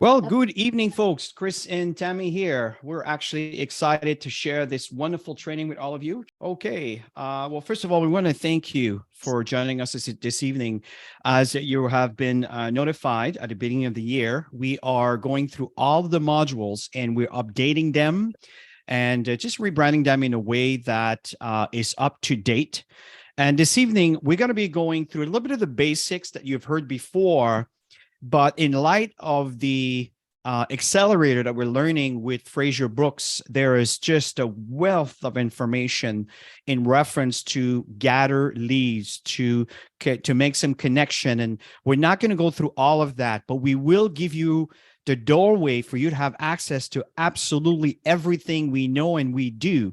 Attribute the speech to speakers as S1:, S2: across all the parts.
S1: Well, good evening, folks. Chris and Tammy here. We're actually excited to share this wonderful training with all of you. Okay. Well, first of all, we want to thank you for joining us this evening. As you have been notified at the beginning of the year, we are going through all of the modules and we're updating them and just rebranding them in a way that is up to date. And this evening, we're going to be going through a little bit of the basics that you've heard before. But in light of the accelerator that we're learning with Fraser Brooks, there is just a wealth of information in reference to gather leads, to make some connection. And we're not going to go through all of that, but we will give you the doorway for you to have access to absolutely everything we know and we do.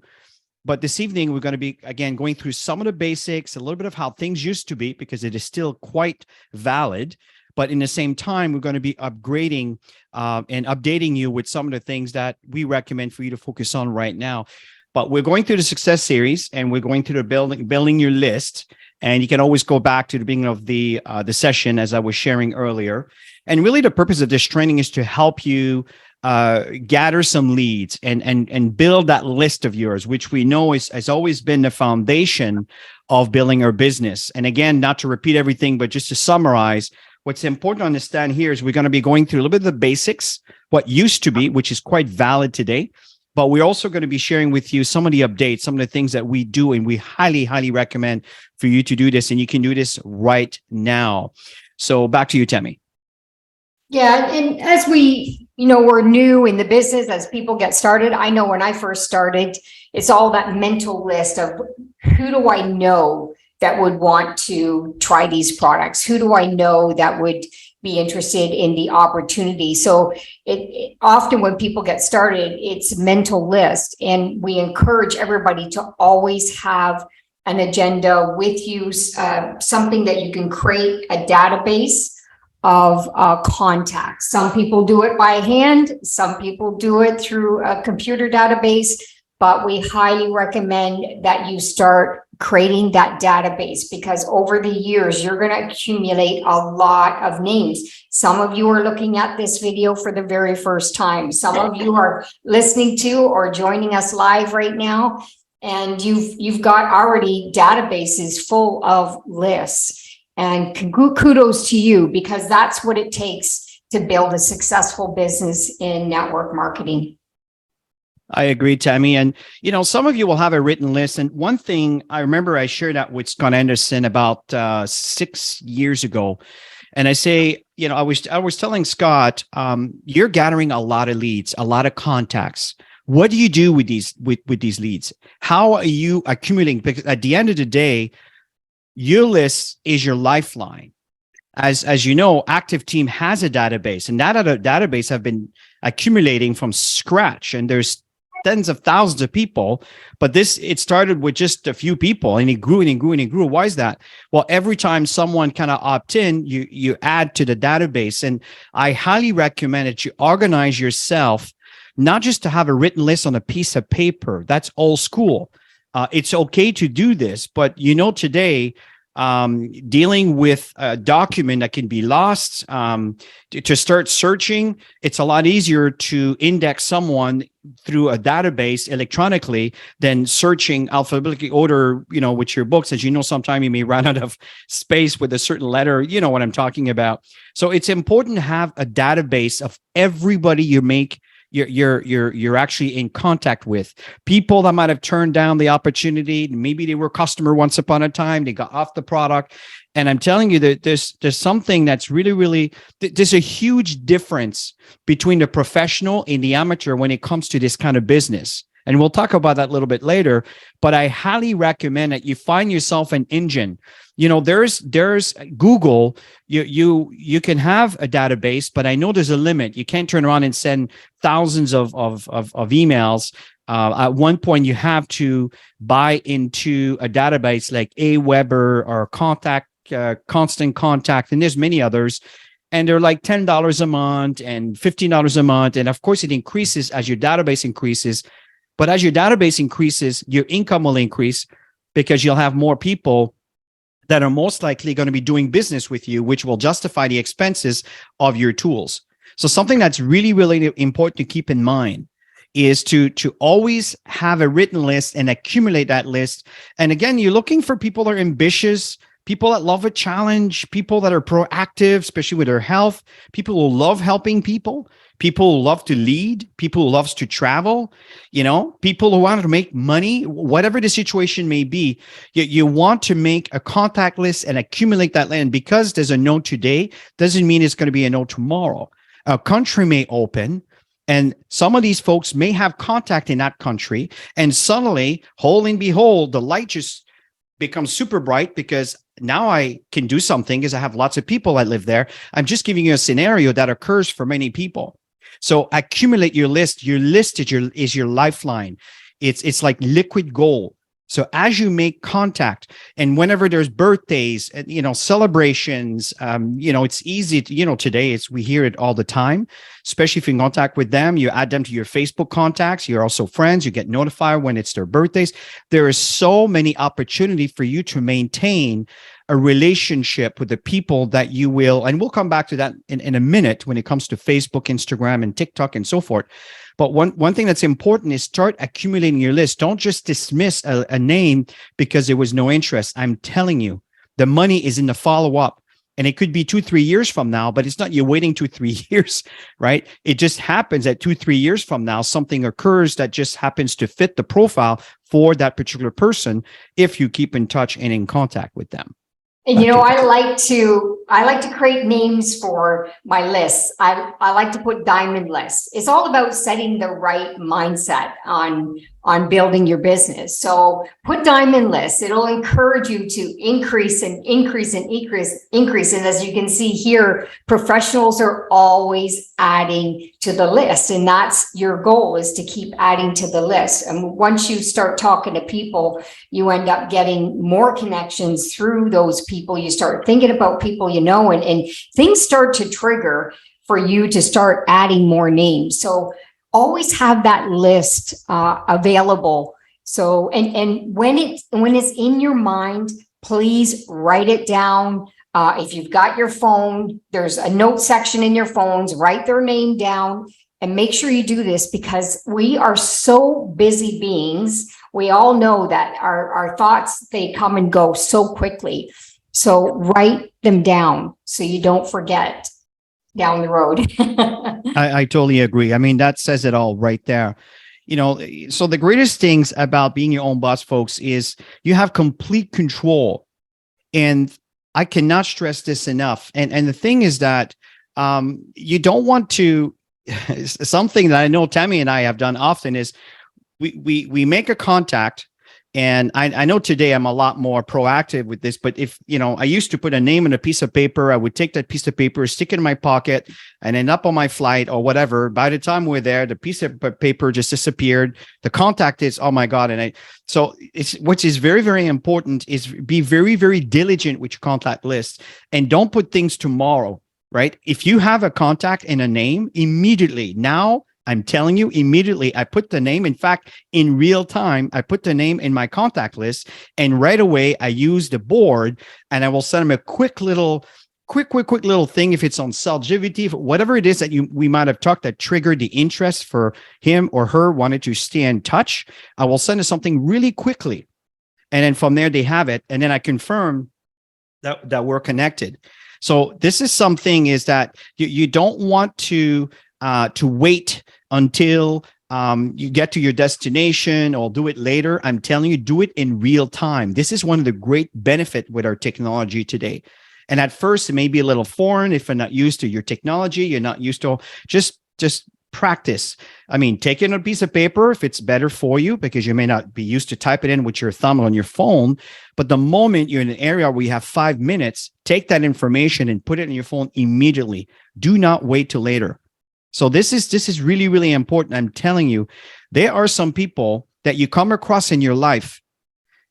S1: But this evening, we're going to be, again, going through some of the basics, a little bit of how things used to be, because it is still quite valid. But in the same time, we're going to be upgrading and updating you with some of the things that we recommend for you to focus on right now. But we're going through the success series and we're going through the building your list. And you can always go back to the beginning of the session, as I was sharing earlier. And really the purpose of this training is to help you gather some leads and build that list of yours, which we know has always been the foundation of building our business. And again, not to repeat everything, but just to summarize, what's important to understand here is we're going to be going through a little bit of the basics, what used to be, which is quite valid today. But we're also going to be sharing with you some of the updates, some of the things that we do, and we highly, highly recommend for you to do this. And you can do this right now. So back to you, Tammy.
S2: Yeah, and as we're new in the business, as people get started, I know when I first started, it's all that mental list of who do I know that would want to try these products? Who do I know that would be interested in the opportunity? So it often when people get started, it's mental list, and we encourage everybody to always have an agenda with you, something that you can create a database of contacts. Some people do it by hand, some people do it through a computer database, but we highly recommend that you start creating that database, because over the years, you're going to accumulate a lot of names. Some of you are looking at this video for the very first time. Some of you are listening to or joining us live right now, and you've got already databases full of lists. And kudos to you, because that's what it takes to build a successful business in network marketing.
S1: I agree, Tammy. And, some of you will have a written list. And one thing I remember I shared that with Scott Anderson about 6 years ago. And I say, I was telling Scott, you're gathering a lot of leads, a lot of contacts. What do you do with these leads? How are you accumulating? Because at the end of the day, your list is your lifeline. As you know, Active Team has a database, and that database have been accumulating from scratch. And there's tens of thousands of people, but it started with just a few people, and it grew and it grew and it grew. Why is that? Well, every time someone kind of opt in, you add to the database. And I highly recommend that you organize yourself, not just to have a written list on a piece of paper. That's old school. It's okay to do this, but today, dealing with a document that can be lost, to start searching, it's a lot easier to index someone through a database electronically than searching alphabetically order, with your books. As you know, sometimes you may run out of space with a certain letter, you know what I'm talking about. So it's important to have a database of everybody you're actually in contact with, people that might have turned down the opportunity. Maybe they were a customer once upon a time, they got off the product. And I'm telling you that there's something that's really, there's a huge difference between the professional and the amateur when it comes to this kind of business. And we'll talk about that a little bit later, but I highly recommend that you find yourself an engine. There's Google. You can have a database, but I know there's a limit. You can't turn around and send thousands of emails. At one point, you have to buy into a database like Aweber or Constant Contact, and there's many others. And they're like $10 a month and $15 a month. And of course, it increases as your database increases. But as your database increases, your income will increase, because you'll have more people that are most likely going to be doing business with you, which will justify the expenses of your tools. So something that's really, really important to keep in mind is to always have a written list and accumulate that list. And again, you're looking for people that are ambitious, people that love a challenge, people that are proactive, especially with their health, people who love helping people, people who love to lead, people who loves to travel, people who want to make money, whatever the situation may be. You want to make a contact list and accumulate that list. And because there's a no today, doesn't mean it's going to be a no tomorrow. A country may open, and some of these folks may have contact in that country, and suddenly, whole and behold, the light just becomes super bright because now I can do something because I have lots of people that live there. I'm just giving you a scenario that occurs for many people. So accumulate your list. Your list is your lifeline. It's like liquid gold. So as you make contact, and whenever there's birthdays, celebrations, it's easy to, today we hear it all the time, especially if you're in contact with them, you add them to your Facebook contacts. You're also friends. You get notified when it's their birthdays. There is so many opportunity for you to maintain a relationship with the people that you will, and we'll come back to that in a minute when it comes to Facebook, Instagram, and TikTok and so forth. But one thing that's important is start accumulating your list. Don't just dismiss a name because there was no interest. I'm telling you, the money is in the follow-up. And it could be 2-3 years from now, but it's not you waiting 2-3 years, right? It just happens that 2-3 years from now, something occurs that just happens to fit the profile for that particular person if you keep in touch and in contact with them.
S2: And I like to create names for my lists. I like to put diamond lists. It's all about setting the right mindset on building your business. So put diamond lists. It'll encourage you to increase. And as you can see here, professionals are always adding to the list. And that's your goal, is to keep adding to the list. And once you start talking to people, you end up getting more connections through those people. You start thinking about people and things start to trigger for you to start adding more names. So always have that list available. So, and when it's in your mind, please write it down. If you've got your phone, there's a note section in your phones, write their name down and make sure you do this, because we are so busy beings. We all know that our thoughts, they come and go so quickly. So write them down so you don't forget down the road.
S1: I totally agree. I mean, that says it all right there. So the greatest things about being your own boss, folks, is you have complete control. And I cannot stress this enough. And the thing is that you don't want to, something that I know Tammy and I have done often is we make a contact. And I know today I'm a lot more proactive with this, but if, I used to put a name on a piece of paper, I would take that piece of paper, stick it in my pocket, and end up on my flight or whatever. By the time we're there, the piece of paper just disappeared. The contact is, oh my God. And which is very, very important is be very, very diligent with your contact list and don't put things tomorrow, right? If you have a contact and a name, immediately now, I'm telling you, immediately, I put the name. In fact, in real time, I put the name in my contact list, and right away, I use the board, and I will send them a quick little thing if it's on Celgivity, whatever it is that we might have talked that triggered the interest for him or her wanted to stay in touch. I will send them something really quickly, and then from there they have it, and then I confirm that we're connected. So this is something is that you don't want to wait until you get to your destination or do it later. I'm telling you, do it in real time. This is one of the great benefits with our technology today. And at first, it may be a little foreign if you're not used to your technology. You're not used to just practice. I mean, take it on a piece of paper if it's better for you, because you may not be used to type it in with your thumb on your phone. But the moment you're in an area where you have 5 minutes, take that information and put it in your phone immediately. Do not wait till later. So this is really, really important. I'm telling you, there are some people that you come across in your life,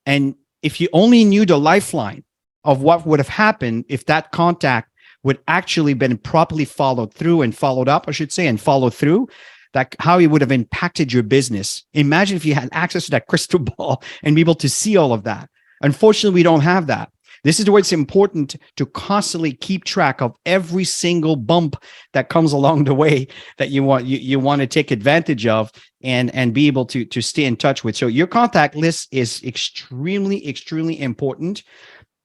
S1: and if you only knew the lifeline of what would have happened if that contact would actually been properly followed through and followed up, I should say, and followed through, that how it would have impacted your business. Imagine if you had access to that crystal ball and be able to see all of that. Unfortunately, we don't have that. This is where it's important to constantly keep track of every single bump that comes along the way that you want to take advantage of and be able to stay in touch with. So your contact list is extremely important.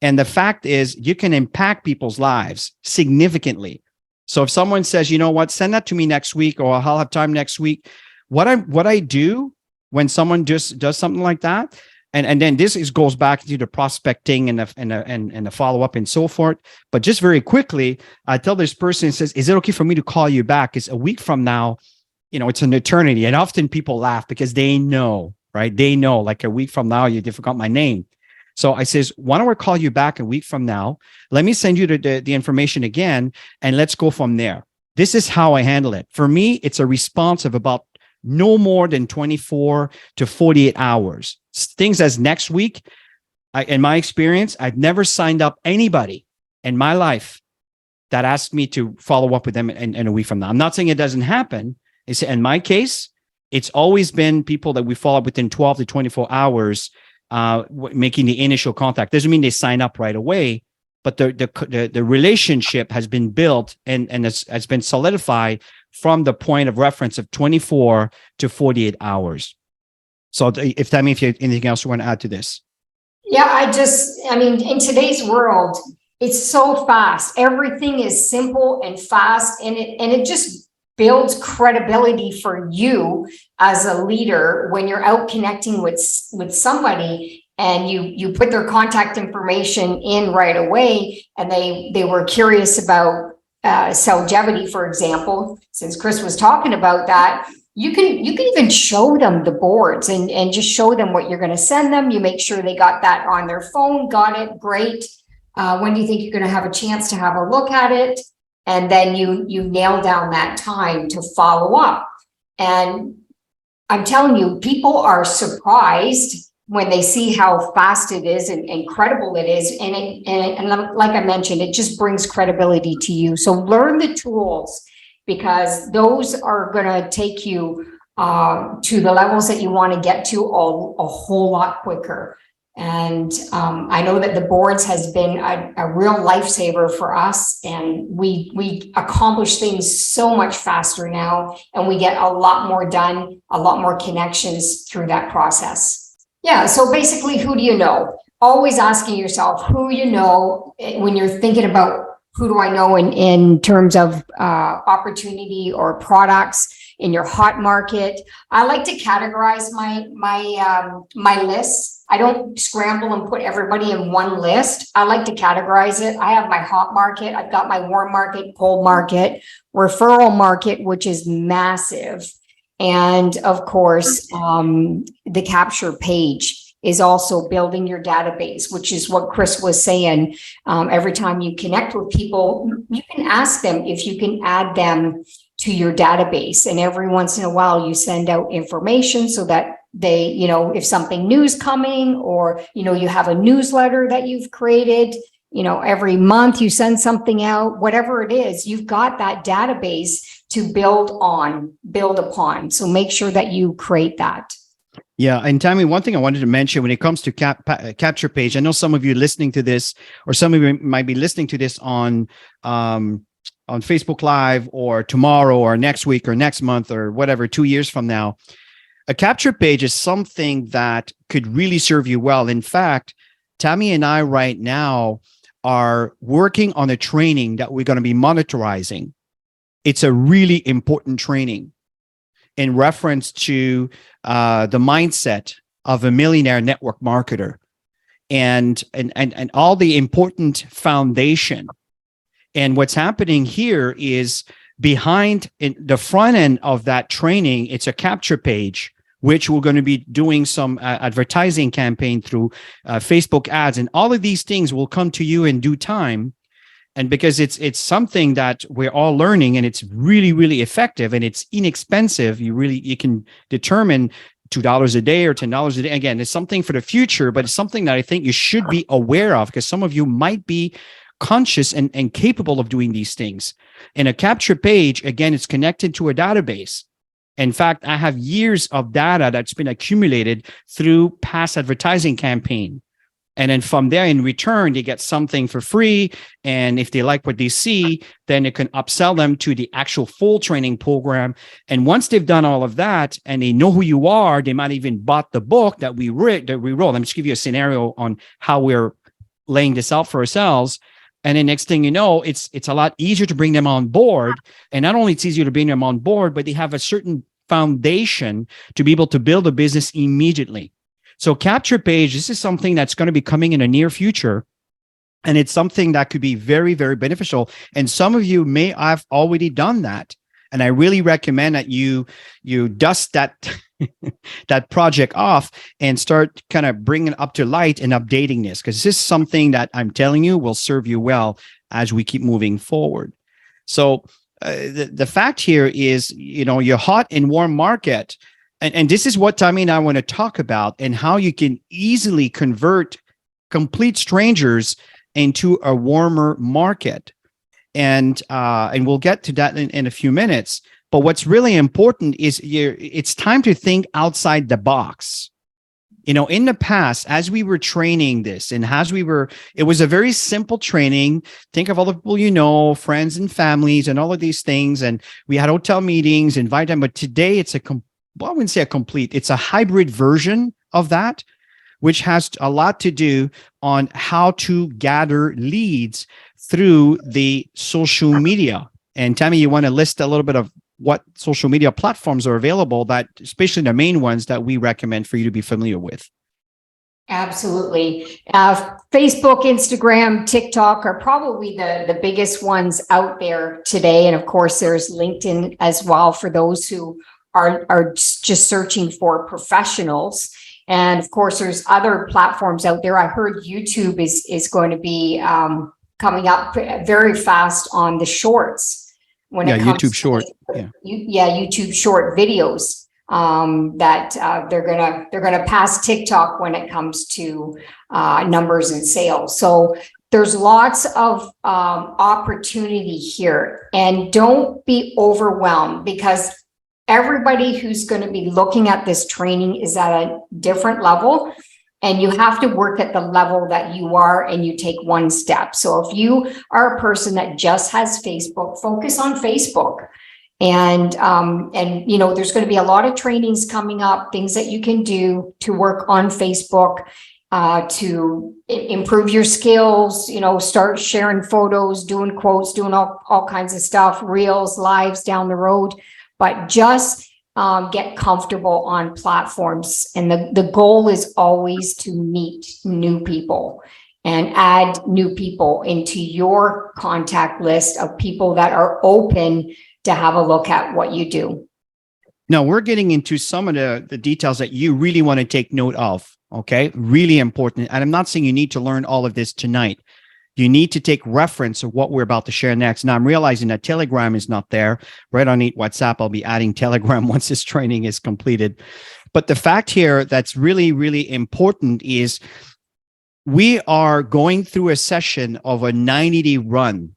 S1: And the fact is, you can impact people's lives significantly. So if someone says, you know what, send that to me next week, or I'll have time next week. What I do when someone just does something like that, and then goes back to the prospecting and the follow up and so forth. But just very quickly, I tell this person, says, is it okay for me to call you back? It's a week from now. It's an eternity. And often people laugh because they know, right? They know, like, a week from now, you forgot my name. So I says, why don't I call you back a week from now? Let me send you the information again, and let's go from there. This is how I handle it. For me, it's a response of about no more than 24 to 48 hours. Things as next week, in my experience, I've never signed up anybody in my life that asked me to follow up with them in a week from now. I'm not saying it doesn't happen. In my case, it's always been people that we follow up within 12 to 24 hours, making the initial contact. Doesn't mean they sign up right away, but the relationship has been built and has been solidified from the point of reference of 24 to 48 hours. So if you have anything else you want to add to this.
S2: Yeah, in today's world, it's so fast. Everything is simple and fast, and it just builds credibility for you as a leader when you're out connecting with somebody and you put their contact information in right away, and they were curious about Cellgevity, for example. Since Chris was talking about that, you can even show them the boards and just show them what you're going to send them. You make sure they got that on their phone. Got it? Great. When do you think you're going to have a chance to have a look at it? And then you nail down that time to follow up. And I'm telling you, people are surprised when they see how fast it is and incredible it is. And like I mentioned, it just brings credibility to you. So learn the tools, because those are going to take you to the levels that you want to get to a whole lot quicker. And I know that the boards has been a real lifesaver for us, and we accomplish things so much faster now, and we get a lot more done, a lot more connections through that process. Yeah, so basically, who do you know? Always asking yourself who you know when you're thinking about who do I know in terms of opportunity or products in your hot market. I like to categorize my lists. I don't scramble and put everybody in one list. I like to categorize it. I have my hot market. I've got my warm market, cold market, referral market, which is massive. And of course, the capture page is also building your database, which is what Chris was saying. Every time you connect with people, you can ask them if you can add them to your database. And every once in a while, you send out information so that they, if something new is coming, or, you have a newsletter that you've created, every month you send something out, whatever it is, you've got that database to build upon. So make sure that you create that.
S1: Yeah. And Tammy, one thing I wanted to mention when it comes to capture page, I know some of you listening to this, or some of you might be listening to this on Facebook Live, or tomorrow, or next week, or next month, or whatever, 2 years from now. A capture page is something that could really serve you well. In fact, Tammy and I right now are working on a training that we're going to be monetizing. It's a really important training in reference to the mindset of a millionaire network marketer, and all the important foundation. And what's happening here is behind in the front end of that training, it's a capture page, which we're going to be doing some advertising campaign through Facebook ads. And all of these things will come to you in due time. And because it's something that we're all learning, and it's really, really effective, and it's inexpensive. You can determine $2 a day or $10 a day. Again, it's something for the future, but it's something that I think you should be aware of, because some of you might be conscious and capable of doing these things. In a capture page, again, it's connected to a database. In fact, I have years of data that's been accumulated through past advertising campaign. And then from there, in return, they get something for free. And if they like what they see, then it can upsell them to the actual full training program. And once they've done all of that and they know who you are, they might even bought the book that we wrote. Let me just give you a scenario on how we're laying this out for ourselves. And then next thing you know, it's a lot easier to bring them on board. And not only it's easier to bring them on board, but they have a certain foundation to be able to build a business immediately. So Capture Page, this is something that's going to be coming in the near future. And it's something that could be very, very beneficial. And some of you may have already done that. And I really recommend that you dust that that project off and start kind of bringing it up to light and updating this, because this is something that I'm telling you will serve you well as we keep moving forward. So the fact here is, you're hot and warm market. And this is what Tammy and I want to talk about, and how you can easily convert complete strangers into a warmer market. And we'll get to that in a few minutes. But what's really important is it's time to think outside the box. In the past, as we were training this and it was a very simple training. Think of all the people, friends and families and all of these things. And we had hotel meetings, invite them. But today it's I wouldn't say a complete, it's a hybrid version of that, which has a lot to do on how to gather leads through the social media. And Tammy, you want to list a little bit of what social media platforms are available, that especially the main ones that we recommend for you to be familiar with.
S2: Absolutely. Facebook, Instagram, TikTok are probably the biggest ones out there today. And of course, there's LinkedIn as well for those who are just searching for professionals. And of course, there's other platforms out there. I heard YouTube is going to be coming up very fast on the shorts. When it comes
S1: YouTube Short.
S2: YouTube Short videos. That they're gonna pass TikTok when it comes to numbers and sales. So there's lots of opportunity here, and don't be overwhelmed, because everybody who's going to be looking at this training is at a different level. And you have to work at the level that you are, and you take one step. So if you are a person that just has Facebook, focus on Facebook. And there's going to be a lot of trainings coming up, things that you can do to work on Facebook, to improve your skills, start sharing photos, doing quotes, doing all kinds of stuff, reels, lives down the road. But just get comfortable on platforms. And the goal is always to meet new people and add new people into your contact list of people that are open to have a look at what you do.
S1: Now, we're getting into some of the details that you really want to take note of, okay? Really important. And I'm not saying you need to learn all of this tonight. You need to take reference of what we're about to share next. Now, I'm realizing that Telegram is not there. Right on WhatsApp, I'll be adding Telegram once this training is completed. But the fact here that's really, really important is we are going through a session of a 90-day run.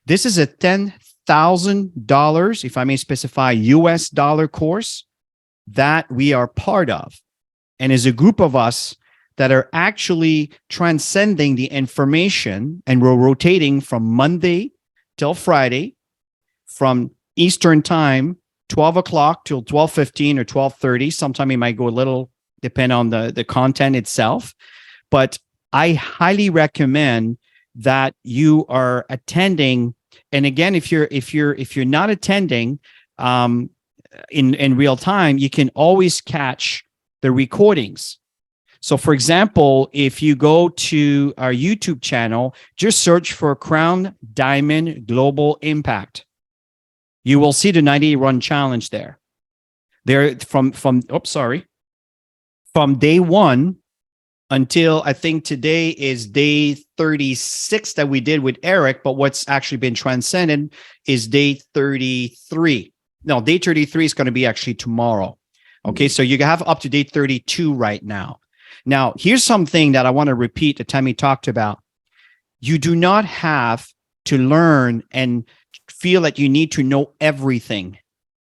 S1: This is a $10,000, if I may specify, US dollar course that we are part of. And as a group of us that are actually transcending the information, and we're rotating from Monday till Friday, from Eastern time, 12 o'clock till 12:15 or 12:30. Sometime it might go a little, depend on the content itself. But I highly recommend that you are attending. And again, if you're not attending in real time, you can always catch the recordings. So for example, if you go to our YouTube channel, just search for Crown Diamond Global Impact. You will see the 90-day run challenge there. There from day one until I think today is day 36 that we did with Eric, but what's actually been transcended is day 33. No, day 33 is going to be actually tomorrow. Okay, so you have up to day 32 right now. Now, here's something that I want to repeat that Tammy talked about. You do not have to learn and feel that you need to know everything.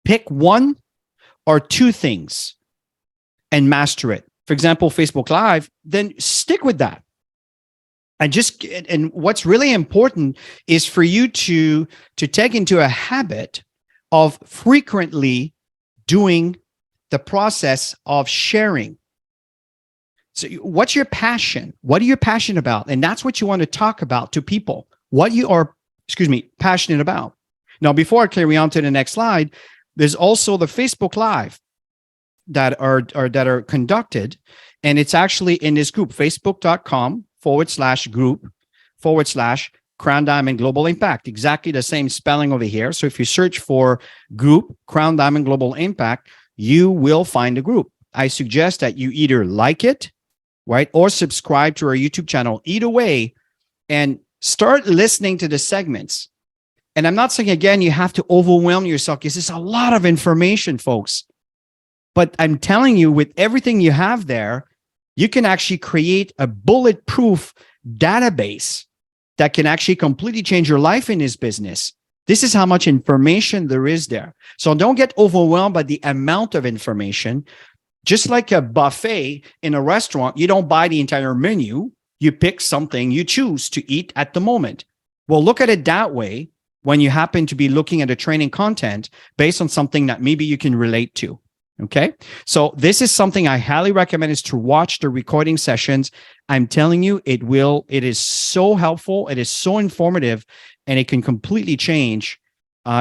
S1: Pick one or two things and master it. for example, Facebook Live, then stick with that. And what's really important is for you to take into a habit of frequently doing the process of sharing. So what's your passion? What are you passionate about? And that's what you want to talk about to people. What you are, passionate about. Now, before I carry on to the next slide, there's also the Facebook Live that are conducted. And it's actually in this group, facebook.com/group/Crown Diamond Global Impact. Exactly the same spelling over here. So if you search for group Crown Diamond Global Impact, you will find the group. I suggest that you either like it, right, or subscribe to our YouTube channel. Either way, and start listening to the segments. And I'm not saying, again, you have to overwhelm yourself because it's a lot of information, folks. But I'm telling you, with everything you have there, you can actually create a bulletproof database that can actually completely change your life in this business. This is how much information there is there. So don't get overwhelmed by the amount of information. Just like a buffet in a restaurant, you don't buy the entire menu. You pick something you choose to eat at the moment. Well, look at it that way when you happen to be looking at a training content based on something that maybe you can relate to. Okay. So this is something I highly recommend, is to watch the recording sessions. I'm telling you, it is so helpful. It is so informative, and it can completely change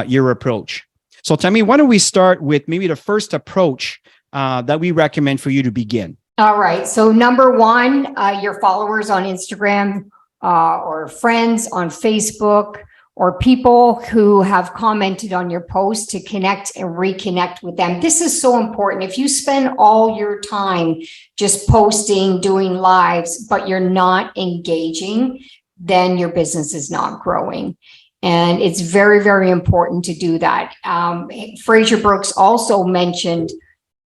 S1: your approach. So Tammy, why don't we start with maybe the first approach that we recommend for you to begin?
S2: All right. So number one, your followers on Instagram or friends on Facebook, or people who have commented on your post, to connect and reconnect with them. This is so important. If you spend all your time just posting, doing lives, but you're not engaging, then your business is not growing. And it's very, very important to do that. Fraser Brooks also mentioned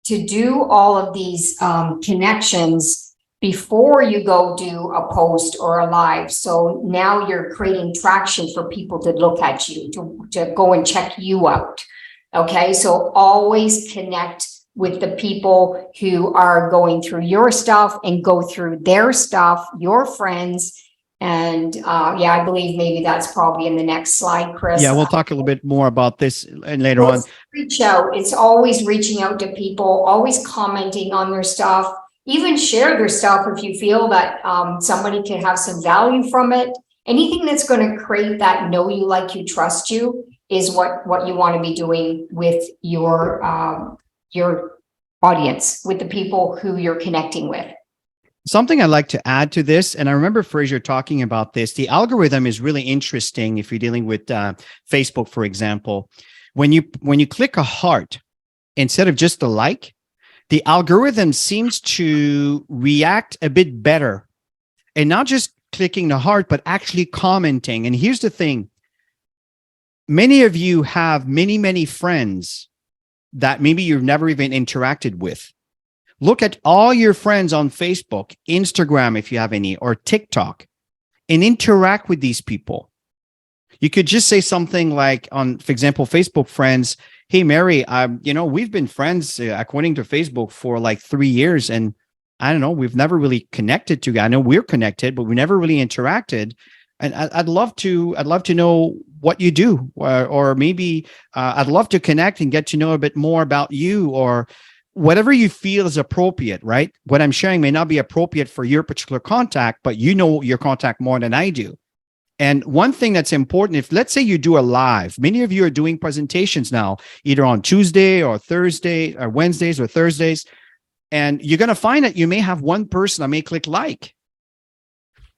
S2: to do all of these connections before you go do a post or a live. So now you're creating traction for people to look at you, to go and check you out. Okay, so always connect with the people who are going through your stuff and go through their stuff, your friends. And I believe maybe that's probably in the next slide, Chris.
S1: Yeah, we'll talk a little bit more about this later on.
S2: Reach out. It's always reaching out to people, always commenting on their stuff. Even share their stuff if you feel that somebody can have some value from it. Anything that's going to create that know you, like you, trust you is what you want to be doing with your audience, with the people who you're connecting with.
S1: Something I'd like to add to this, and I remember Fraser talking about this, the algorithm is really interesting if you're dealing with Facebook, for example. When you click a heart instead of just a like, the algorithm seems to react a bit better, and not just clicking the heart, but actually commenting. And here's the thing. Many of you have many, many friends that maybe you've never even interacted with. Look at all your friends on Facebook, Instagram, if you have any, or TikTok, and interact with these people. You could just say something like, on, for example, Facebook friends, hey, Mary, we've been friends according to Facebook for like 3 years. And I don't know, we've never really connected together. I know we're connected, but we never really interacted. And I'd love to know what you do, or maybe I'd love to connect and get to know a bit more about you, or whatever you feel is appropriate, right? What I'm sharing may not be appropriate for your particular contact, but you know your contact more than I do. And one thing that's important, if let's say you do a live, many of you are doing presentations now, either on Tuesday or Thursday or Wednesdays or Thursdays, and you're going to find that you may have one person that may click like.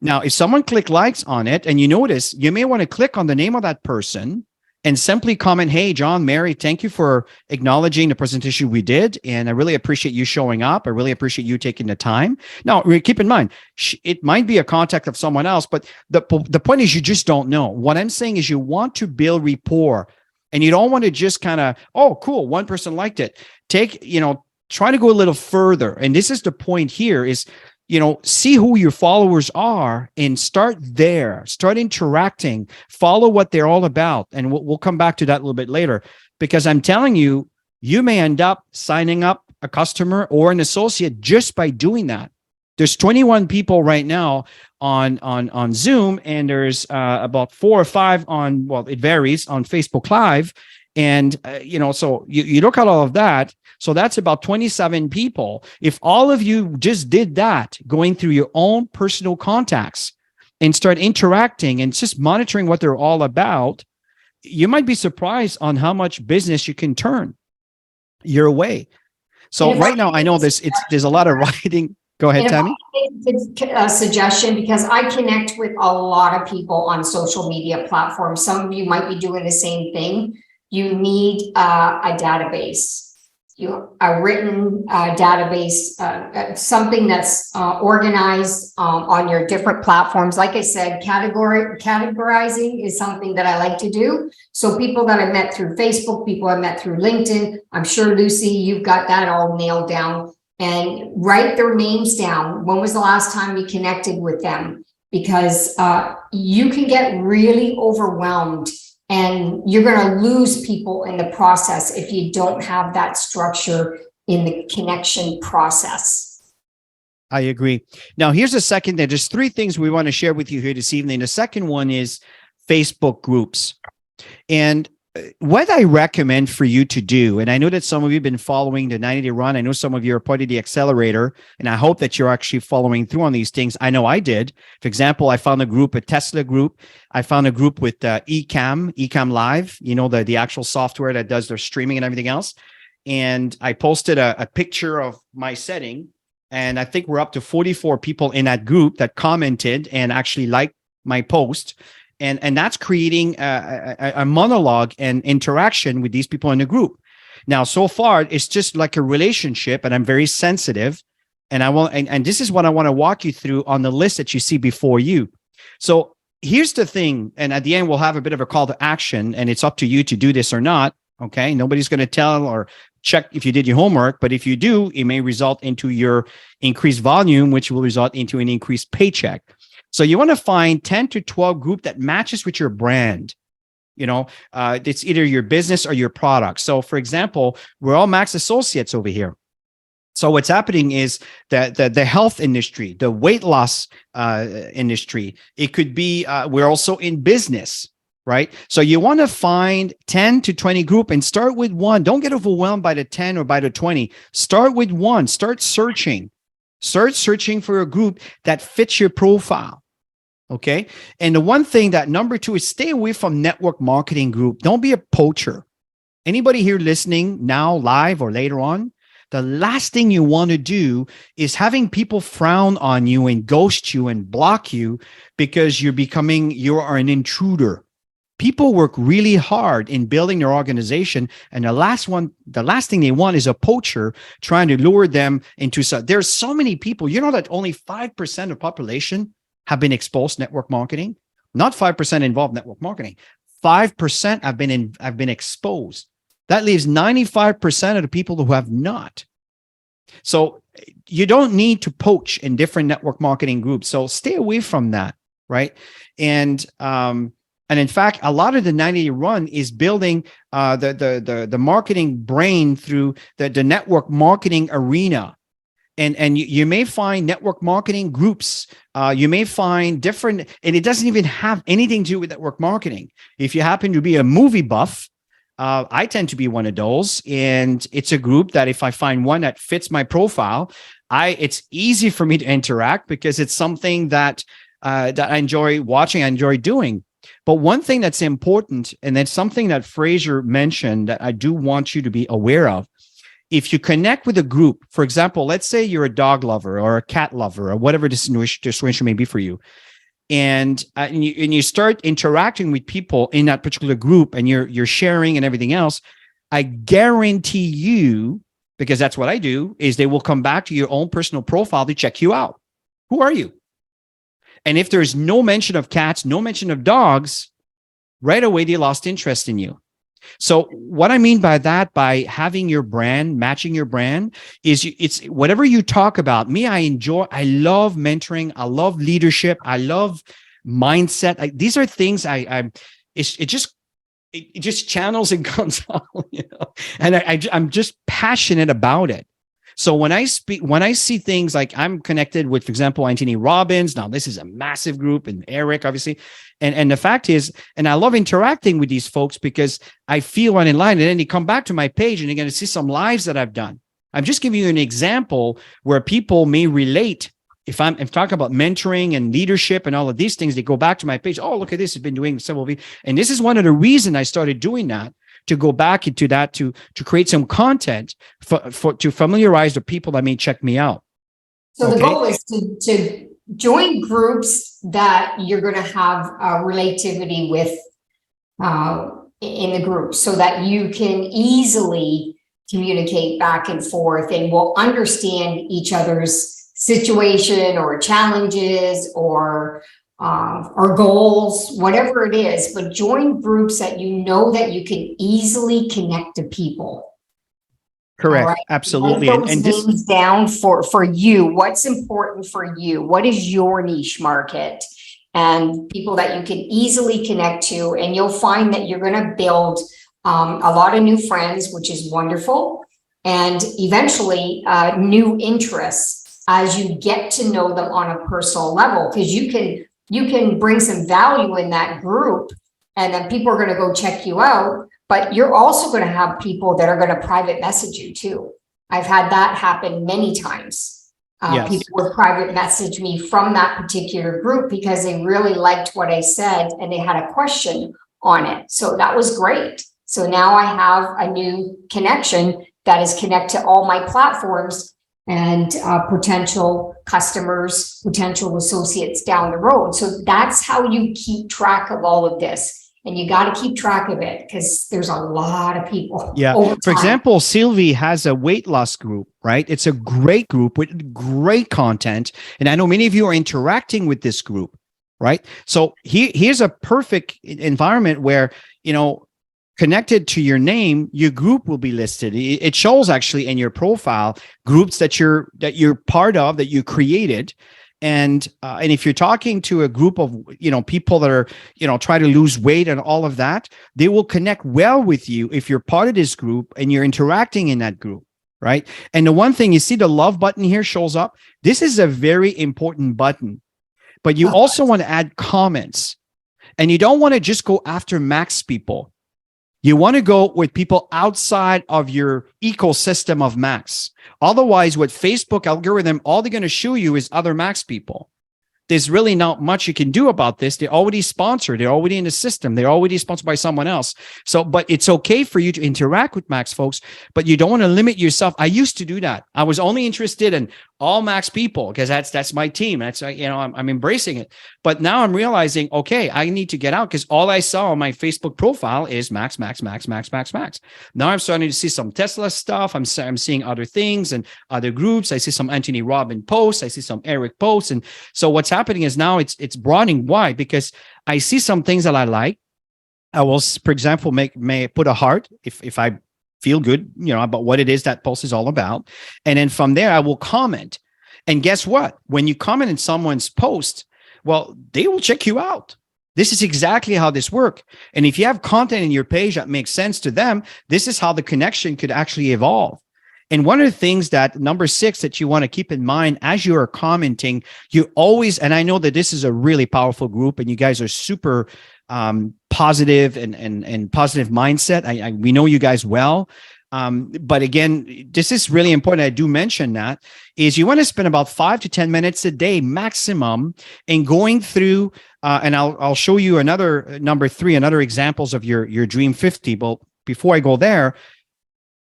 S1: Now, if someone click likes on it and you notice, you may want to click on the name of that person and simply comment, hey, John, Mary, thank you for acknowledging the presentation we did. And I really appreciate you showing up. I really appreciate you taking the time. Now, keep in mind, it might be a contact of someone else, but the point is you just don't know. What I'm saying is you want to build rapport, and you don't want to just kind of, oh, cool, one person liked it. Try to go a little further. And this is the point here is, see who your followers are and start there, start interacting, follow what they're all about. And we'll come back to that a little bit later, because I'm telling you, you may end up signing up a customer or an associate just by doing that. There's 21 people right now on Zoom, and there's about 4 or 5 on, well, it varies, on Facebook Live. And, so you look at all of that. So that's about 27 people. If all of you just did that, going through your own personal contacts and start interacting and just monitoring what they're all about, you might be surprised on how much business you can turn your way. So right now, I know there's a lot of writing. Go ahead, Tammy.
S2: A suggestion, because I connect with a lot of people on social media platforms. Some of you might be doing the same thing. You need a database, a written database, something that's organized on your different platforms. Like I said, categorizing is something that I like to do. So people that I met through Facebook, people I met through LinkedIn, I'm sure, Lucy, you've got that all nailed down. And write their names down. When was the last time you connected with them? Because you can get really overwhelmed, and you're going to lose people in the process if you don't have that structure in the connection process.
S1: I agree. Now, here's a second. There's 3 things we want to share with you here this evening. The second one is Facebook groups. And what I recommend for you to do, and I know that some of you have been following the 90-day run. I know some of you are part of the accelerator, and I hope that you're actually following through on these things. I know I did. For example, I found a Tesla group. I found a group with Ecamm Live, the actual software that does their streaming and everything else. And I posted a picture of my setting, and I think we're up to 44 people in that group that commented and actually liked my post. And that's creating a monologue and interaction with these people in the group. Now, so far, it's just like a relationship, and I'm very sensitive. And and this is what I want to walk you through on the list that you see before you. So here's the thing. And at the end, we'll have a bit of a call to action, and it's up to you to do this or not. Okay. Nobody's going to tell or check if you did your homework, but if you do, it may result into your increased volume, which will result into an increased paycheck. So you want to find 10 to 12 group that matches with your brand. It's either your business or your product. So for example, we're all Max Associates over here. So what's happening is that the health industry, the weight loss industry, it could be, we're also in business, right? So you want to find 10 to 20 group and start with one. Don't get overwhelmed by the 10 or by the 20. Start with one. Start searching for a group that fits your profile. Okay. And the one thing that number 2 is stay away from network marketing group. Don't be a poacher. Anybody here listening now, live or later on, the last thing you want to do is having people frown on you and ghost you and block you because you are an intruder. People work really hard in building their organization, and the last thing they want is a poacher trying to lure them into. There's so many people. You know that only 5% of population have been exposed to network marketing. Not 5% involved in network marketing. 5% have been exposed. That leaves 95% of the people who have not. So you don't need to poach in different network marketing groups. So stay away from that, right? And in fact, a lot of the 90-day run is building the marketing brain through the network marketing arena. And you may find network marketing groups. You may find different, and it doesn't even have anything to do with network marketing. If you happen to be a movie buff, I tend to be one of those. And it's a group that if I find one that fits my profile, it's easy for me to interact because it's something that I enjoy watching, I enjoy doing. But one thing that's important, and that's something that Fraser mentioned that I do want you to be aware of, if you connect with a group, for example, let's say you're a dog lover or a cat lover or whatever the situation may be for you, and you start interacting with people in that particular group and you're sharing and everything else, I guarantee you, because that's what I do, is they will come back to your own personal profile to check you out. Who are you? And if there's no mention of cats, no mention of dogs, right away they lost interest in you. So what I mean by that, by having your brand, matching your brand, is it's whatever you talk about. I love mentoring. I love leadership. I love mindset. These are things it just channels and comes out, and I'm just passionate about it. So when I see things like I'm connected with, for example, Anthony Robbins. Now this is a massive group, and Eric, obviously. And the fact is, and I love interacting with these folks because I feel one in line, and then they come back to my page and they're going to see some lives that I've done. I'm just giving you an example where people may relate. If I'm talking about mentoring and leadership and all of these things, they go back to my page. Oh, look at this. I've been doing several of these. And this is one of the reasons I started doing that, to go back into that, to create some content to familiarize the people that may check me out.
S2: So the goal is to join groups that you're going to have relativity with in the group, so that you can easily communicate back and forth and will understand each other's situation or challenges or goals, whatever it is. But join groups that you know that you can easily connect to people.
S1: Correct.
S2: Right?
S1: Absolutely.
S2: Write those things down for you. What's important for you? What is your niche market? And people that you can easily connect to, and you'll find that you're going to build a lot of new friends, which is wonderful, and eventually new interests as you get to know them on a personal level, because you can bring some value in that group, and then people are going to go check you out. But you're also going to have people that are going to private message you too. I've had that happen many times.
S1: Yes.
S2: People would private message me from that particular group because they really liked what I said and they had a question on it. So that was great. So now I have a new connection that is connected to all my platforms and potential customers, potential associates down the road. So that's how you keep track of all of this. And you got to keep track of it because there's a lot of people.
S1: Yeah. For example, Sylvie has a weight loss group, right? It's a great group with great content. And I know many of you are interacting with this group, right? So here's a perfect environment where, connected to your name, your group will be listed. It shows actually in your profile groups that you're part of, that you created. And if you're talking to a group of, people that are, try to lose weight and all of that, they will connect well with you if you're part of this group and you're interacting in that group, right? And the one thing, you see the love button here shows up. This is a very important button, but you also want to add comments, and you don't want to just go after max people. You want to go with people outside of your ecosystem of Max. Otherwise, with Facebook algorithm, all they're going to show you is other Max people. There's really not much you can do about this. They're already sponsored. They're already in the system. They're already sponsored by someone else. So, but it's okay for you to interact with Max folks, but you don't want to limit yourself. I used to do that. I was only interested in all Max people because that's my team. That's, I'm embracing it. But now I'm realizing, okay, I need to get out because all I saw on my Facebook profile is Max, Max, Max, Max, Max, Max. Now I'm starting to see some Tesla stuff. I'm seeing other things and other groups. I see some Anthony Robbins posts. I see some Eric posts. And so what's happening is now it's broadening. Why? Because I see some things that I like. I will, for example, may put a heart if I feel good, about what it is that post is all about. And then from there, I will comment. And guess what? When you comment in someone's post, well, they will check you out. This is exactly how this works. And if you have content in your page that makes sense to them, this is how the connection could actually evolve. And one of the things that number 6 that you want to keep in mind as you are commenting, you always, and I know that this is a really powerful group and you guys are super positive and positive mindset. We know you guys well. But again, this is really important. I do mention that is you want to spend about 5 to 10 minutes a day maximum in going through, and I'll show you another number 3, another examples of your Dream 50. But before I go there,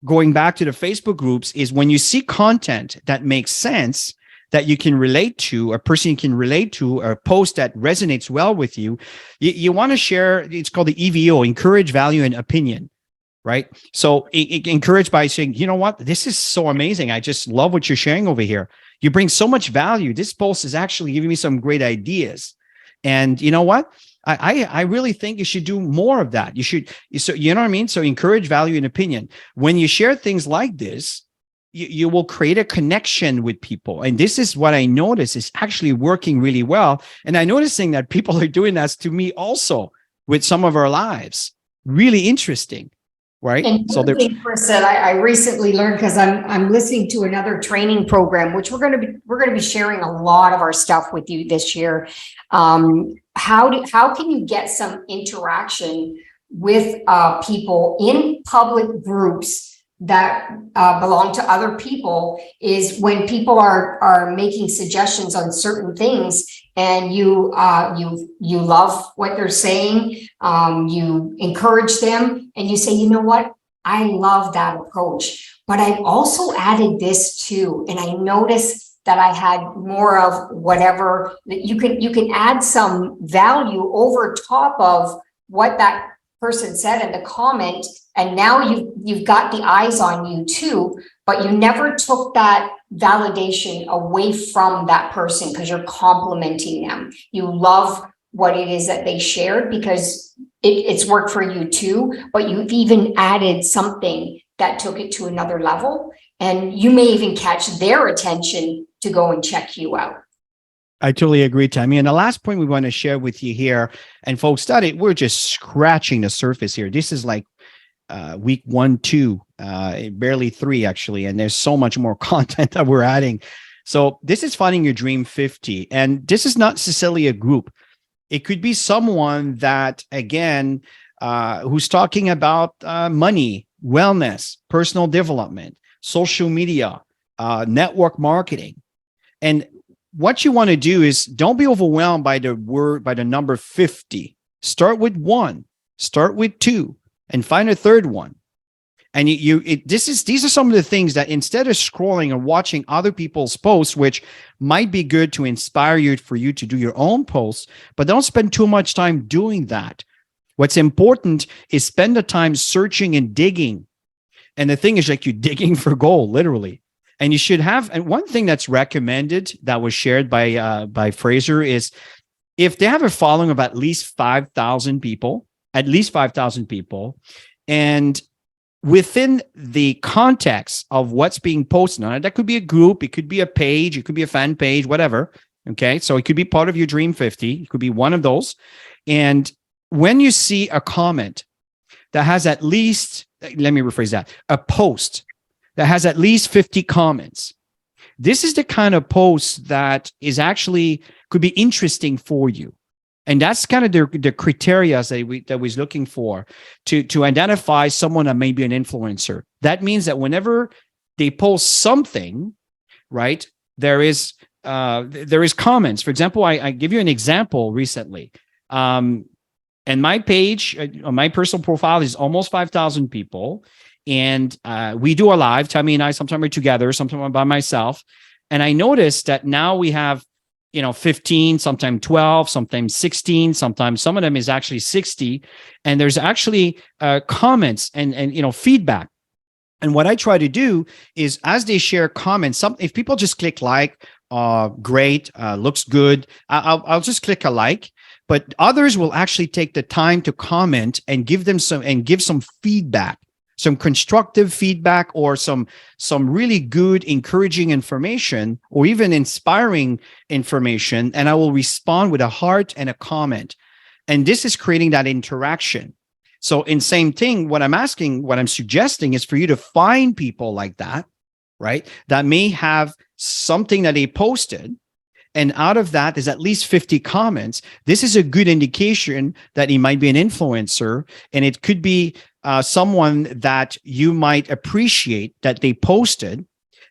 S1: going back to the Facebook groups is when you see content that makes sense, that you can relate to, a person can relate to, or a post that resonates well with you, you want to share. It's called the EVO, encourage, value, and opinion, right? So encourage by saying, you know what, this is so amazing. I just love what you're sharing over here. You bring so much value. This post is actually giving me some great ideas. And you know what? I really think you should do more of that. You should, so you know what I mean? So encourage, value, and opinion. When you share things like this, you will create a connection with people. And this is what I notice is actually working really well. And I'm noticing that people are doing that to me also with some of our lives. Really interesting. right?
S2: And
S1: So
S2: one thing, Chris, that I recently learned, because I'm listening to another training program, which we're going to be sharing a lot of our stuff with you this year. How can you get some interaction with people in public groups that belong to other people, is when people are making suggestions on certain things, and you love what they're saying, you encourage them, and you say, you know what, I love that approach, but I've also added this too, and I noticed that I had more of whatever. That you can add some value over top of what that person said in the comment, and now you've got the eyes on you too, but you never took that validation away from that person because you're complimenting them. You love what it is that they shared because it's worked for you too, but you've even added something that took it to another level, and you may even catch their attention to go and check you out.
S1: I totally agree, Tammy. And the last point we want to share with you here, and folks, we're just scratching the surface here. This is like week 1, 2, barely 3 actually, and there's so much more content that we're adding. So this is finding your dream 50, and this is not necessarily a group. It could be someone that, again, who's talking about money, wellness, personal development, social media, network marketing. And what you want to do is don't be overwhelmed by the number 50. Start with 1, start with 2, and find a third one. And these are some of the things that, instead of scrolling and watching other people's posts, which might be good to inspire you for you to do your own posts, but don't spend too much time doing that. What's important is spend the time searching and digging. And the thing is, like, you're digging for gold, literally. And you should have, and one thing that's recommended that was shared by Fraser is, if they have a following of at least 5,000 people, and within the context of what's being posted on it, that could be a group, it could be a page, it could be a fan page, whatever. Okay. So it could be part of your Dream 50. It could be one of those. And when you see a comment that has at least, let me rephrase that, a post that has at least 50 comments, this is the kind of post that is actually could be interesting for you. And that's kind of the criteria that we're looking for to identify someone that may be an influencer. That means that whenever they post something, right, there is comments. For example, I give you an example recently. And my page on my personal profile is almost 5,000 people. And we do a live. Tammy and I, sometimes we're together, sometimes I'm by myself. And I noticed that now we have 15, sometimes 12, sometimes 16, sometimes some of them is actually 60. And there's actually comments and feedback. And what I try to do is, as they share comments, if people just click like, great, looks good, I'll just click a like. But others will actually take the time to comment and give some feedback, some constructive feedback, or some really good, encouraging information, or even inspiring information. And I will respond with a heart and a comment. And this is creating that interaction. So in same thing, what I'm suggesting is for you to find people like that, right? That may have something that they posted, and out of that is at least 50 comments. This is a good indication that he might be an influencer, and it could be someone that you might appreciate that they posted.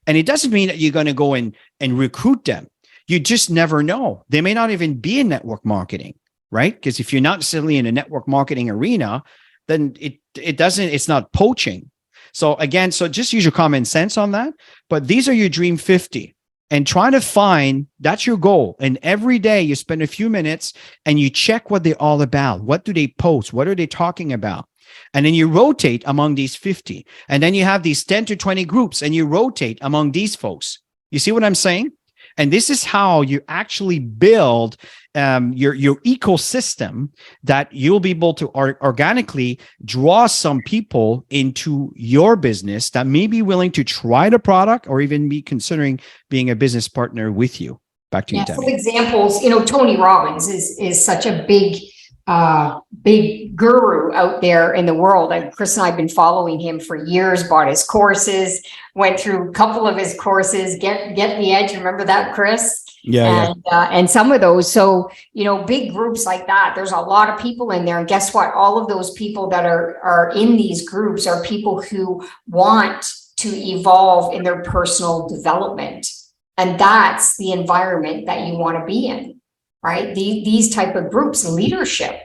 S1: And it doesn't mean that you're going to go and recruit them. You just never know. They may not even be in network marketing, right? Because if you're not necessarily in a network marketing arena, then it's not poaching. So again, just use your common sense on that. But these are your Dream 50. And try to find, that's your goal. And every day you spend a few minutes and you check what they're all about. What do they post? What are they talking about? And then you rotate among these 50. And then you have these 10 to 20 groups and you rotate among these folks. You see what I'm saying? And this is how you actually build your ecosystem, that you'll be able to organically draw some people into your business that may be willing to try the product or even be considering being a business partner with you. Back to you, Tammy.
S2: Some examples, Tony Robbins is such a big big guru out there in the world. And Chris and I have been following him for years, bought his courses, went through a couple of his courses, Get the Edge. Remember that, Chris?
S1: Yeah.
S2: And some of those. So, big groups like that, there's a lot of people in there. And guess what? All of those people that are in these groups are people who want to evolve in their personal development. And that's the environment that you want to be in, right? These type of groups, leadership.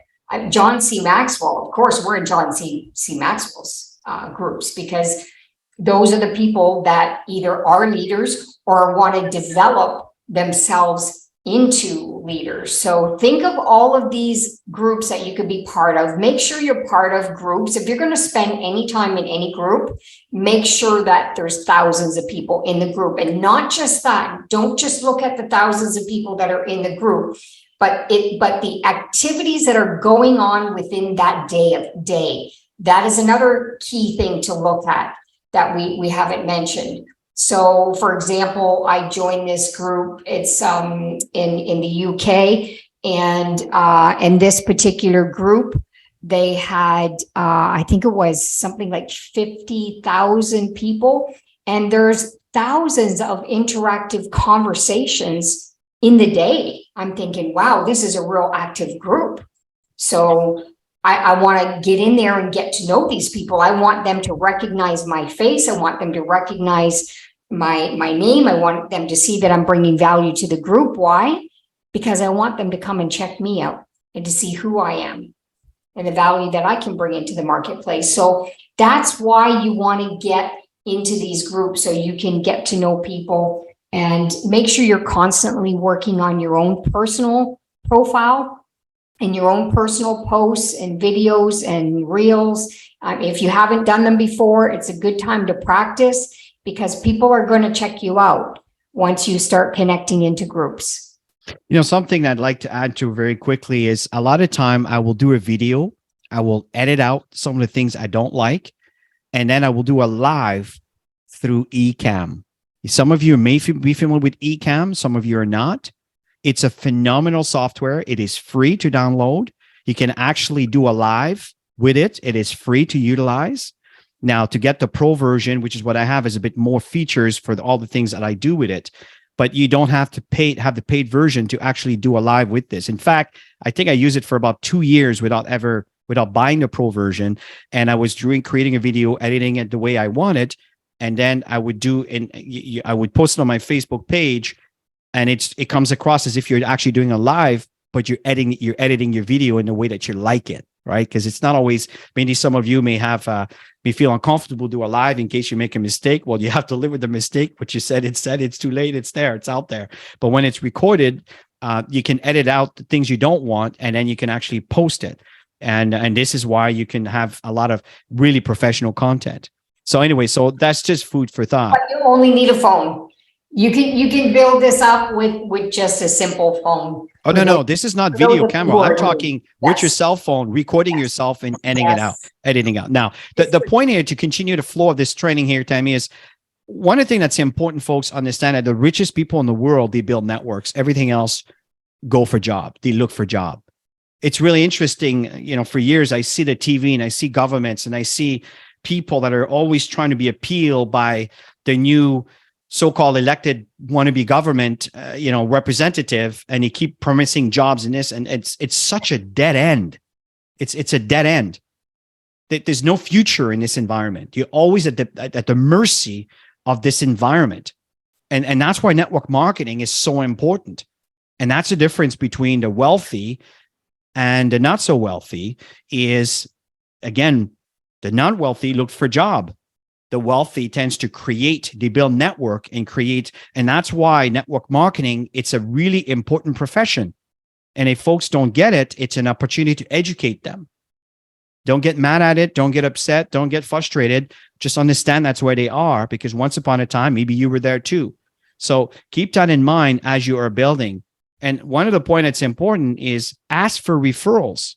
S2: John C. Maxwell, of course, we're in John C. Maxwell's groups, because those are the people that either are leaders or want to develop themselves into leaders. So think of all of these groups that you could be part of. Make sure you're part of groups. If you're going to spend any time in any group, make sure that there's thousands of people in the group. And not just that, don't just look at the thousands of people that are in the group, but the activities that are going on within that day. That is another key thing to look at that we haven't mentioned. So, for example, I joined this group. It's in the UK, and this particular group, they had I think it was something like 50,000 people, and there's thousands of interactive conversations in the day. I'm thinking, wow, this is a real active group. So I want to get in there and get to know these people. I want them to recognize my face. I want them to recognize my name. I want them to see that I'm bringing value to the group. Why? Because I want them to come and check me out and to see who I am and the value that I can bring into the marketplace. So that's why you want to get into these groups, so you can get to know people and make sure you're constantly working on your own personal profile and your own personal posts and videos and reels. If you haven't done them before, it's a good time to practice, because people are going to check you out once you start connecting into groups.
S1: Something I'd like to add to very quickly is, a lot of time I will do a video, I will edit out some of the things I don't like, and then I will do a live through Ecamm. Some of you may be familiar with Ecamm, some of you are not. It's a phenomenal software. It is free to download. You can actually do a live with it. It is free to utilize. Now, to get the pro version, which is what I have, is a bit more features for all the things that I do with it. But you don't have to have the paid version to actually do a live with this. In fact, I think I used it for about 2 years without buying the pro version. And I was creating a video, editing it the way I wanted. And then I would I would post it on my Facebook page. And it comes across as if you're actually doing a live, but you're editing your video in the way that you like it, right? Because it's not always, maybe some of you may feel uncomfortable to do a live in case you make a mistake. Well, you have to live with the mistake. What you said, it's too late. It's there, it's out there. But when it's recorded, you can edit out the things you don't want, and then you can actually post it. And this is why you can have a lot of really professional content. So anyway, so that's just food for thought.
S2: But you only need a phone. You can build this up with just a simple phone.
S1: Oh, no. This is not video camera. I'm talking with your cell phone, recording yourself and editing out. Now, the point here, to continue the flow of this training here, Tammy, is one of the things that's important, folks, understand that the richest people in the world, they build networks. Everything else go for job. They look for job. It's really interesting. For years, I see the TV and I see governments and I see people that are always trying to be appealed by the new so-called elected wannabe government, representative, and he keep promising jobs in this, and it's such a dead end. It's a dead end. There's no future in this environment. You're always at the mercy of this environment, and that's why network marketing is so important. And that's the difference between the wealthy and the not so wealthy. Is, again, the not wealthy look for job. The wealthy tends to they build network and create. And that's why network marketing, it's a really important profession. And if folks don't get it, it's an opportunity to educate them. Don't get mad at it. Don't get upset. Don't get frustrated. Just understand that's where they are, because once upon a time, maybe you were there too. So keep that in mind as you are building. And one of the points that's important is ask for referrals.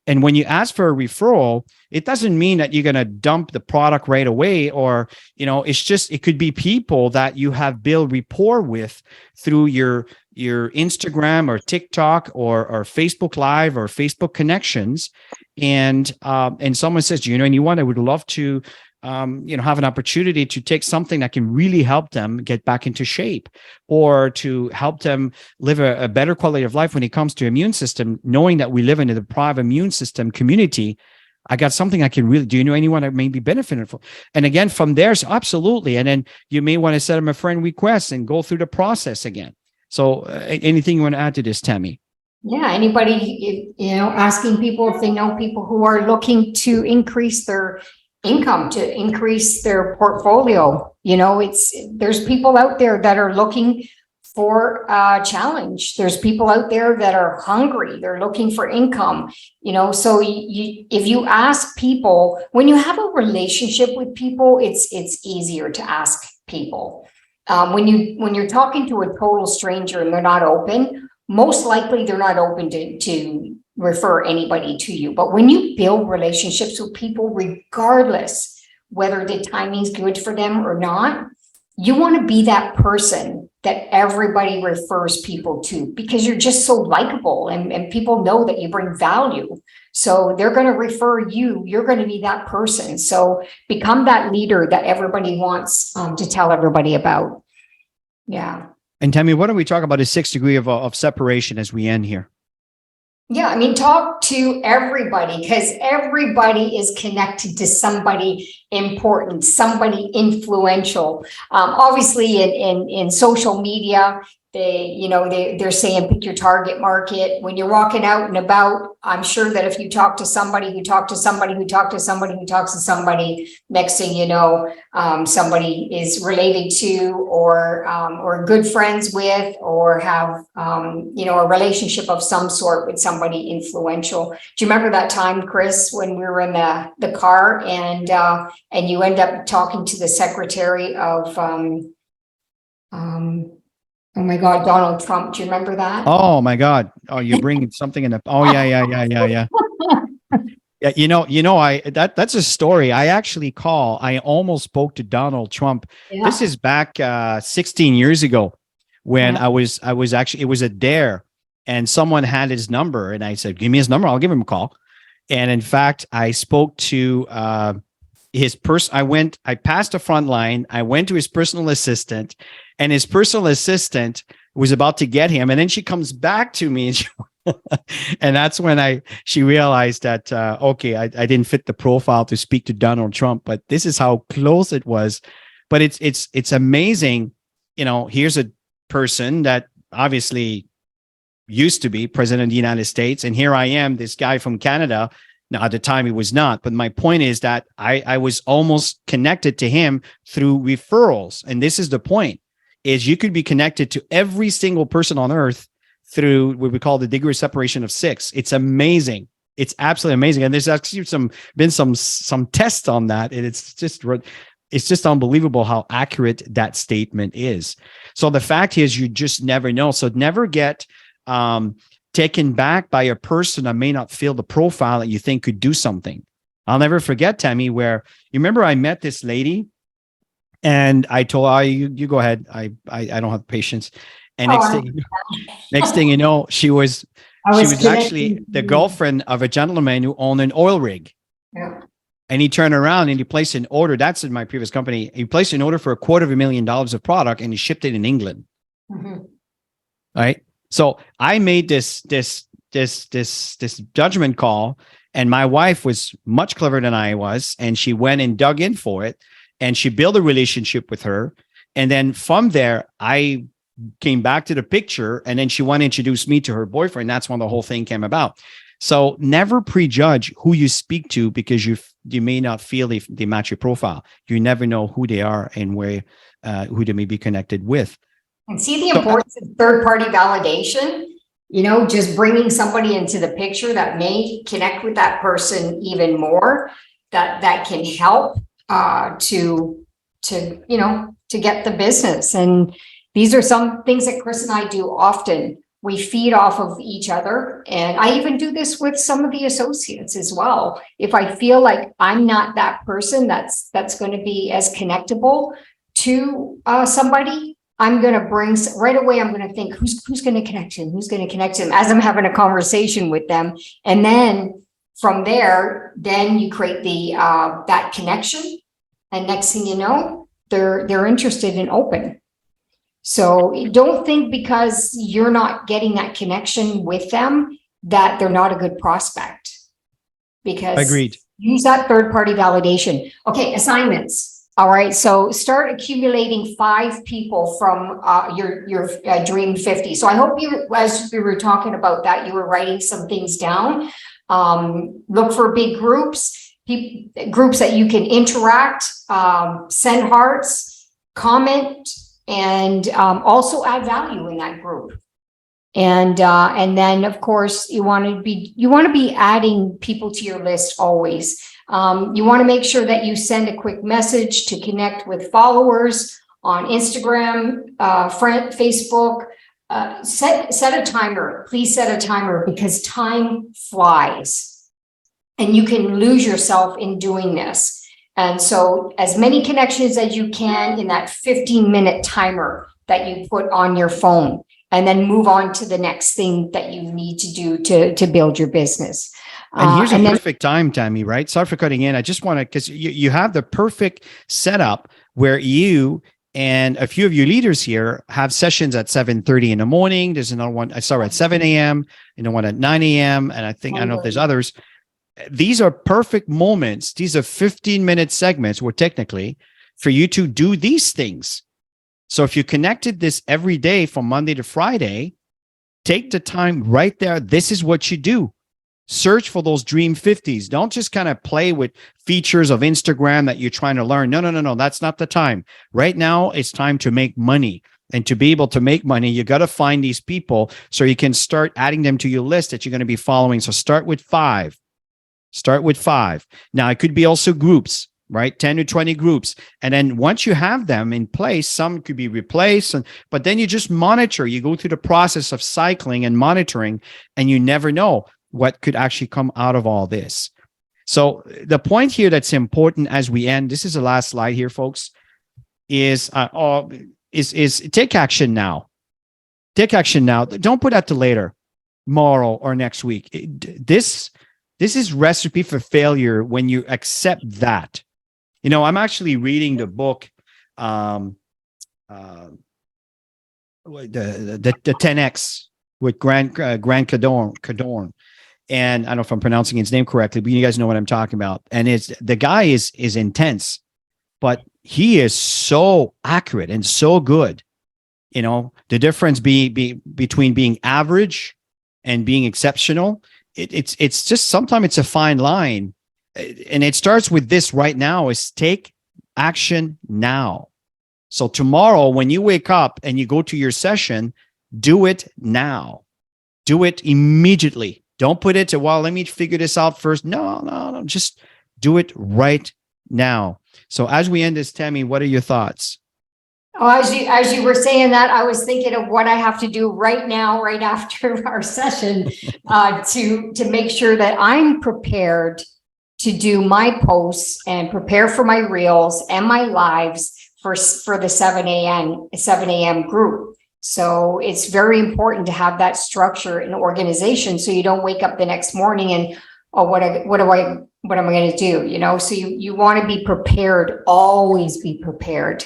S1: And when you ask for a referral, it doesn't mean that you're going to dump the product right away, or, it could be people that you have built rapport with through your your Instagram or TikTok or Facebook Live or Facebook connections, and someone says, you know, anyone, I would love to have an opportunity to take something that can really help them get back into shape, or to help them live a better quality of life when it comes to immune system, knowing that we live in a deprived immune system community. I got something I can really, do you know anyone that may be benefiting from? And again, from there's absolutely. And then you may want to set them a friend request and go through the process again. So anything you want to add to this, Tammy?
S2: Yeah, anybody, asking people if they know people who are looking to increase their income, to increase their portfolio. There's people out there that are looking for a challenge. There's people out there that are hungry. They're looking for income, so if you ask people, when you have a relationship with people, it's easier to ask people. When you're talking to a total stranger and they're not open, most likely they're not open to refer anybody to you. But when you build relationships with people, regardless whether the timing's good for them or not, you want to be that person that everybody refers people to, because you're just so likable and people know that you bring value. So they're going to refer you. You're going to be that person. So become that leader that everybody wants to tell everybody about. Yeah.
S1: And Tammy, why don't we talk about a 6 degree of separation as we end here?
S2: Yeah, I mean, talk to everybody, because everybody is connected to somebody important, somebody influential. Obviously, in social media, they're saying pick your target market. When you're walking out and about, I'm sure that if you talk to somebody who talked to somebody who talked to somebody who talks to somebody, next thing you know, somebody is related to or good friends with, or have a relationship of some sort with somebody influential. Do you remember that time, Chris, when we were in the car and you end up talking to the secretary of oh my God, Donald Trump. Do you remember that?
S1: Oh my God. Oh, you're bringing something in. Yeah. Yeah. That's a story. I almost spoke to Donald Trump. Yeah. This is back 16 years ago when yeah. I was actually, it was a dare, and someone had his number, and I said, give me his number. I'll give him a call. And in fact, I spoke to his person. I passed the front line. I went to his personal assistant, and his personal assistant was about to get him. And then she comes back to me, and that's when she realized that, okay, I didn't fit the profile to speak to Donald Trump, but this is how close it was. But it's amazing. Here's a person that obviously used to be president of the United States. And here I am, this guy from Canada. Now, at the time he was not, but my point is that I was almost connected to him through referrals. And this is the point, is you could be connected to every single person on earth through what we call the degree of separation of 6. It's amazing. It's absolutely amazing. And there's actually been some tests on that. And it's just unbelievable how accurate that statement is. So the fact is, you just never know. So never get taken back by a person that may not fill the profile that you think could do something. I'll never forget, Tammy, where you remember I met this lady, and I told her, you go ahead. I don't have patience. And next thing you know, she was actually the girlfriend of a gentleman who owned an oil rig. Yeah. And he turned around and he placed an order. That's in my previous company. He placed an order for $250,000 of product, and he shipped it in England. Mm-hmm. Right. So I made this judgment call, and my wife was much cleverer than I was, and she went and dug in for it, and she built a relationship with her. And then from there, I came back to the picture, and then she wanted to introduce me to her boyfriend. That's when the whole thing came about. So never prejudge who you speak to, because you may not feel they match your profile. You never know who they are and who they may be connected with.
S2: And see the importance of third-party validation, just bringing somebody into the picture that may connect with that person even more, that can help to get the business. And these are some things that Chris and I do often. We feed off of each other. And I even do this with some of the associates as well. If I feel like I'm not that person that's going to be as connectable to somebody, I'm going to bring right away. I'm going to think who's going to connect him? Who's going to connect him as I'm having a conversation with them. And then from there, then you create the, that connection. And next thing you know, they're interested and open. So don't think because you're not getting that connection with them that they're not a good prospect. Because
S1: Agreed.
S2: Use that third-party validation. Okay, assignments. All right, so start accumulating 5 people from your Dream 50. So I hope you, as we were talking about that, you were writing some things down. Look for big groups, groups that you can interact, send hearts, comment, and also add value in that group. And then of course you want to be adding people to your list always. You want to make sure that you send a quick message to connect with followers on Instagram, Facebook. Set a timer. Please set a timer because time flies, and you can lose yourself in doing this. And so as many connections as you can in that 15-minute timer that you put on your phone, and then move on to the next thing that you need to do to build your business.
S1: And here's a perfect time, Tammy, right? Sorry for cutting in. I just want to, because you have the perfect setup where you and a few of your leaders here have sessions at 7:30 in the morning. There's another one, I saw at 7 a.m., one at 9 a.m. And I don't know if there's others. These are perfect moments. These are 15-minute segments, or technically, for you to do these things. So if you connected this every day from Monday to Friday, take the time right there. This is what you do. Search for those Dream 50s. Don't just kind of play with features of Instagram that you're trying to learn. No. That's not the time. Right now, it's time to make money. And to be able to make money, you got to find these people so you can start adding them to your list that you're going to be following. So start with 5. Start with 5. Now, it could be also groups, right? 10 to 20 groups. And then once you have them in place, some could be replaced. But then you just monitor. You go through the process of cycling and monitoring, and you never know what could actually come out of all this. So the point here that's important as we end, this is the last slide here, folks, is take action now. Take action now. Don't put that to later, tomorrow or next week. This is recipe for failure when you accept that. I'm actually reading the book, the 10X with Grant Cardone. And I don't know if I'm pronouncing his name correctly, but you guys know what I'm talking about. And the guy is intense, but he is so accurate and so good. The difference between being average and being exceptional. It's just sometimes it's a fine line, and it starts with this right now: is take action now. So tomorrow, when you wake up and you go to your session, do it now. Do it immediately. Don't put it to, well, let me figure this out first. No. Just do it right now. So as we end this, Tammy, what are your thoughts?
S2: Oh, as you were saying that, I was thinking of what I have to do right now, right after our session, to make sure that I'm prepared to do my posts and prepare for my reels and my lives for the 7 a.m. group. So it's very important to have that structure and organization, so you don't wake up the next morning and, oh, what am I going to do? So you want to be prepared. Always be prepared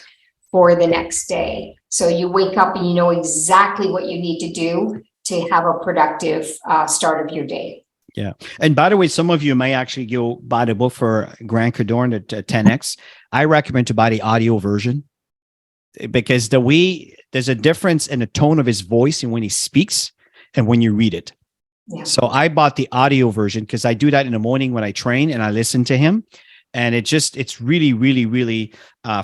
S2: for the next day. So you wake up and you know exactly what you need to do to have a productive start of your day.
S1: Yeah. And by the way, some of you may actually go buy the book for Grant Cardone at 10X. I recommend to buy the audio version, because there's a difference in the tone of his voice and when he speaks and when you read it. Yeah. So I bought the audio version because I do that in the morning when I train and I listen to him. And it's really, really, really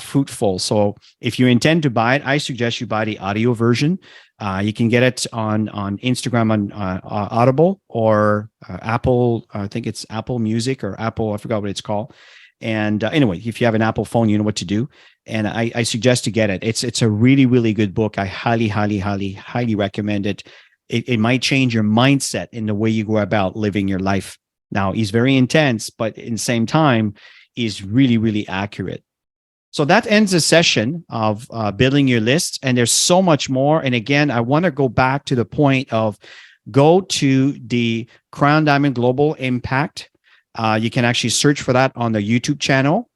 S1: fruitful. So if you intend to buy it, I suggest you buy the audio version. You can get it on Instagram on Audible or Apple. I think it's Apple Music or Apple. I forgot what it's called. And anyway, if you have an Apple phone, you know what to do. And I suggest to get it. It's a really, really good book. I highly, highly, highly, highly recommend it. It might change your mindset in the way you go about living your life. Now, he's very intense, but in the same time, is really, really accurate. So that ends the session of building your list. And there's so much more. And again, I want to go back to the point of go to the Crown Diamond Global Impact. You can actually search for that on the YouTube channel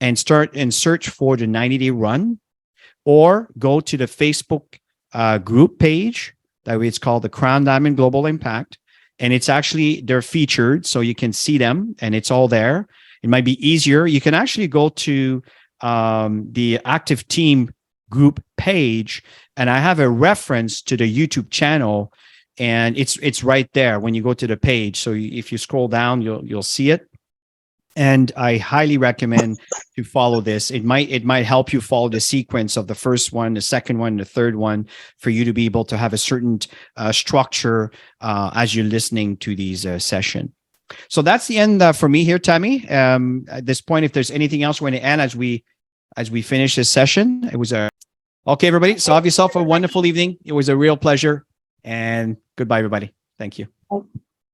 S1: and search for the 90-day run, or go to the Facebook group page. That way it's called the Crown Diamond Global Impact. And it's actually, they're featured so you can see them and it's all there. It might be easier. You can actually go to the Active Team group page, and I have a reference to the YouTube channel, and it's right there when you go to the page. So if you scroll down, you'll see it. And I highly recommend to follow this. It might help you follow the sequence of the first one, the second one, the third one, for you to be able to have a certain structure as you're listening to these session. So that's the end for me here, Tammy. At this point, if there's anything else we want to add as we finish this session, it was okay, everybody. So have yourself a wonderful evening. It was a real pleasure, and goodbye, everybody. Thank you.